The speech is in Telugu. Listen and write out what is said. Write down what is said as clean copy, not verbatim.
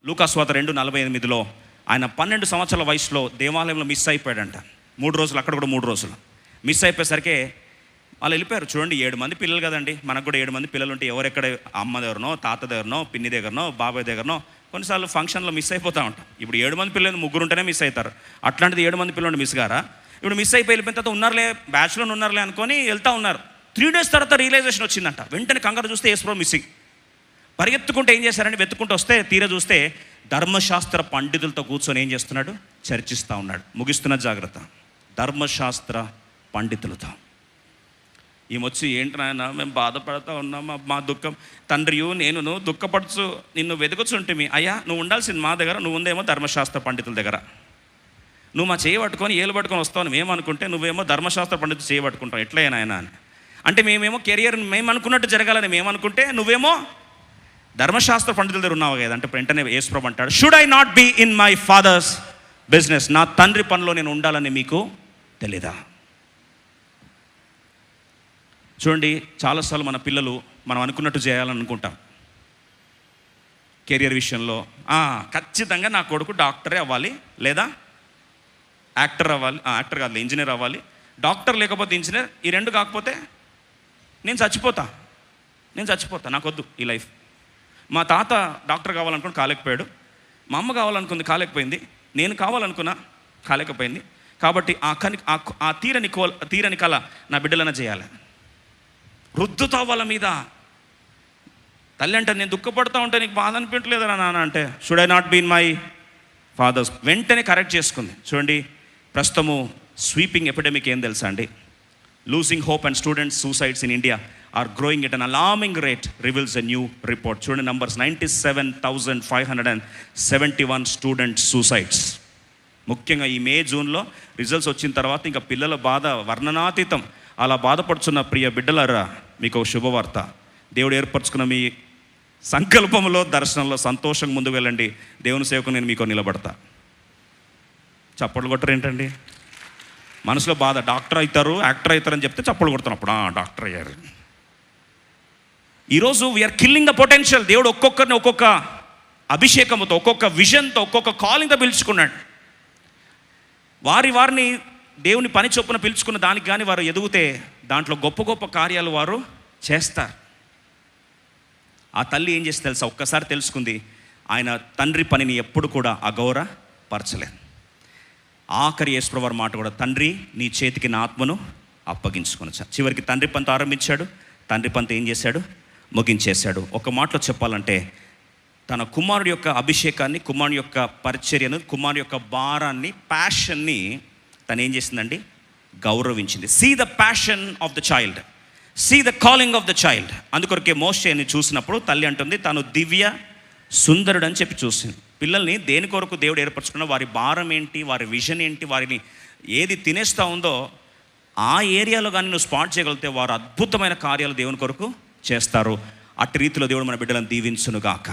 లూకాసు 2:48 ఆయన 12 సంవత్సరాల వయసులో దేవాలయంలో మిస్ అయిపోయాడంట. 3 రోజులు, అక్కడ కూడా 3 రోజులు మిస్ అయిపోయేసరికి వాళ్ళు వెళ్ళిపోయారు. చూడండి, 7 మంది పిల్లలు కదండి, మనకు కూడా 7 మంది పిల్లలు ఉంటే ఎవరెక్కడ అమ్మ దగ్గరనో, తాత దగ్గరనో, పిన్ని దగ్గరనో, బాబాయ్ దగ్గరనో కొన్నిసార్లు ఫంక్షన్లో మిస్ అయిపోతూ ఉంటాం. ఇప్పుడు 7 మంది పిల్లలు 3 ఉంటేనే మిస్ అవుతారు. అట్లాంటిది 7 మంది పిల్లలు మిస్ గారా? ఇప్పుడు మిస్ వెళ్ళిపోయిన తర్వాత ఉన్నారులే, బ్యాచ్లో ఉన్నారులే అనుకొని వెళ్తూ ఉన్నారు. 3 days తర్వాత రియలైజేషన్ వచ్చిందంట. వెంటనే కంగారు చూస్తే యేసుప్రభు మిస్సింగ్. పరిగెత్తుకుంటే ఏం చేశారని వెతుక్కుంటూ వస్తే తీరా చూస్తే ధర్మశాస్త్ర పండితులతో కూర్చొని ఏం చేస్తున్నాడు? చర్చిస్తూ ఉన్నాడు. ముగిస్తున్న జాగ్రత్త, ధర్మశాస్త్ర పండితులతో. ఈమె ఏంటి నాయన, మేము బాధపడుతూ ఉన్నాం, మా దుఃఖం తండ్రియు నేను దుఃఖపడుచు నిన్ను వెతుకుచుంటిమి. అయ్యా, నువ్వు ఉండాల్సింది మా దగ్గర, నువ్వు ఉందేమో ధర్మశాస్త్ర పండితుల దగ్గర. నువ్వు మా చేయి పట్టుకొని ఏలు పట్టుకొని వస్తావు మేమనుకుంటే నువ్వేమో ధర్మశాస్త్ర పండితులు చేయి పట్టుకుంటావు. ఎట్లయినా ఆయన అని అంటే మేమేమో కెరియర్ మేము అనుకున్నట్టు జరగాలని మేమనుకుంటే నువ్వేమో ధర్మశాస్త్ర పండితుల దగ్గర ఉన్నావు కదా. అంటే వెంటనే యేసుప్రభు అంటాడు, should I not be in my father's business? నా తండ్రి పనిలో నేను ఉండాలని మీకు తెలీదా? చూడండి, చాలాసార్లు మన పిల్లలు మనం అనుకున్నట్టు చేయాలని అనుకుంటాం. కెరియర్ విషయంలో ఖచ్చితంగా నా కొడుకు డాక్టరే అవ్వాలి, లేదా యాక్టర్ అవ్వాలి, యాక్టర్ కాదు ఇంజనీర్ అవ్వాలి, డాక్టర్ లేకపోతే ఇంజనీర్, ఈ 2 కాకపోతే నేను చచ్చిపోతా, నాకు వద్దు ఈ లైఫ్. మా తాత డాక్టర్ కావాలనుకుని కాలేకపోయాడు, మా అమ్మ కావాలనుకుంది కాలేకపోయింది, నేను కావాలనుకున్నా కాలేకపోయింది. కాబట్టి ఆ తీరని కళ నా బిడ్డలన చేయాలి. రుద్దుతా వాళ్ళ మీద. తల్లి అంటే నేను దుఃఖపడతా ఉంటే నీకు బాధ అనిపించలేదా నాన్న అంటే, should I not be in my father's? వెంటనే కరెక్ట్ చేసుకుంది. చూడండి, ప్రస్తుతము స్వీపింగ్ ఎపిడమిక్ ఏం తెలుసా అండి? Losing hope and students suicides in India are growing at an alarming rate, reveals a new report. చూడండి, నంబర్స్ 97,571 స్టూడెంట్ సూసైడ్స్. ముఖ్యంగా ఈ జూన్లో రిజల్ట్స్ వచ్చిన తర్వాత ఇంకా పిల్లల బాధ వర్ణనాతీతం. అలా బాధపడుతున్న ప్రియ బిడ్డలారా, మీకు ఒక శుభవార్త. దేవుడు ఏర్పరచుకున్న మీ సంకల్పంలో, దర్శనంలో సంతోషంగా ముందుకు వెళ్ళండి. దేవుని సేవకు నేను మీకు నిలబడతా. చప్పట్లు కొట్టరు ఏంటండి? మనసులో బాధ, డాక్టర్ అవుతారు, యాక్టర్ అవుతారని చెప్తే చప్పట్లు కొడుతున్నప్పుడు డాక్టర్ అయ్యారు. ఈరోజు వీఆర్ కిల్లింగ్ ద పొటెన్షియల్. దేవుడు ఒక్కొక్కరిని ఒక్కొక్క అభిషేకంతో, ఒక్కొక్క విజన్తో, ఒక్కొక్క కాలింగ్తో పిలుచుకున్నాడు. వారిని దేవుని పని చొప్పున పిలుచుకున్న దానికి కానీ వారు ఎదిగితే దాంట్లో గొప్ప గొప్ప కార్యాలు వారు చేస్తారు. ఆ తల్లి ఏం చేస్తే తెలుసా? ఒక్కసారి తెలుసుకుంది, ఆయన తండ్రి పనిని ఎప్పుడు కూడా అగౌరవపరచలేదు. ఆఖరి యేసుప్రభు మాట కూడా, తండ్రి నీ చేతికి నా ఆత్మను అప్పగించుకొని. చివరికి తండ్రి పనితో ఆరంభించాడు, తండ్రి పనితో ఏం చేశాడు? ముగించేశాడు. ఒక మాటలో చెప్పాలంటే, తన కుమారుడి యొక్క అభిషేకాన్ని, కుమారుడి యొక్క పరిచర్యను, కుమారుడి యొక్క భారాన్ని, ప్యాషన్ని తను ఏం చేసిందండి? గౌరవించింది. See the passion of the child, see the calling of the child. అందుకొరకే మోషేని చూసినప్పుడు తల్లి అంటుంది, తాను దివ్య సుందరుడు అని చెప్పి చూసింది. పిల్లల్ని దేని కొరకు దేవుడు ఏర్పరచుకున్నా, వారి భారం ఏంటి, వారి విజన్ ఏంటి, వారిని ఏది తినేస్తూ ఉందో ఆ ఏరియాలో కానీ నువ్వు స్పాట్ చేయగలిగితే వారు అద్భుతమైన కార్యాలు దేవుని కొరకు చేస్తారు. అట్టి రీతిలో దేవుడు మన బిడ్డలను దీవించునుగాక.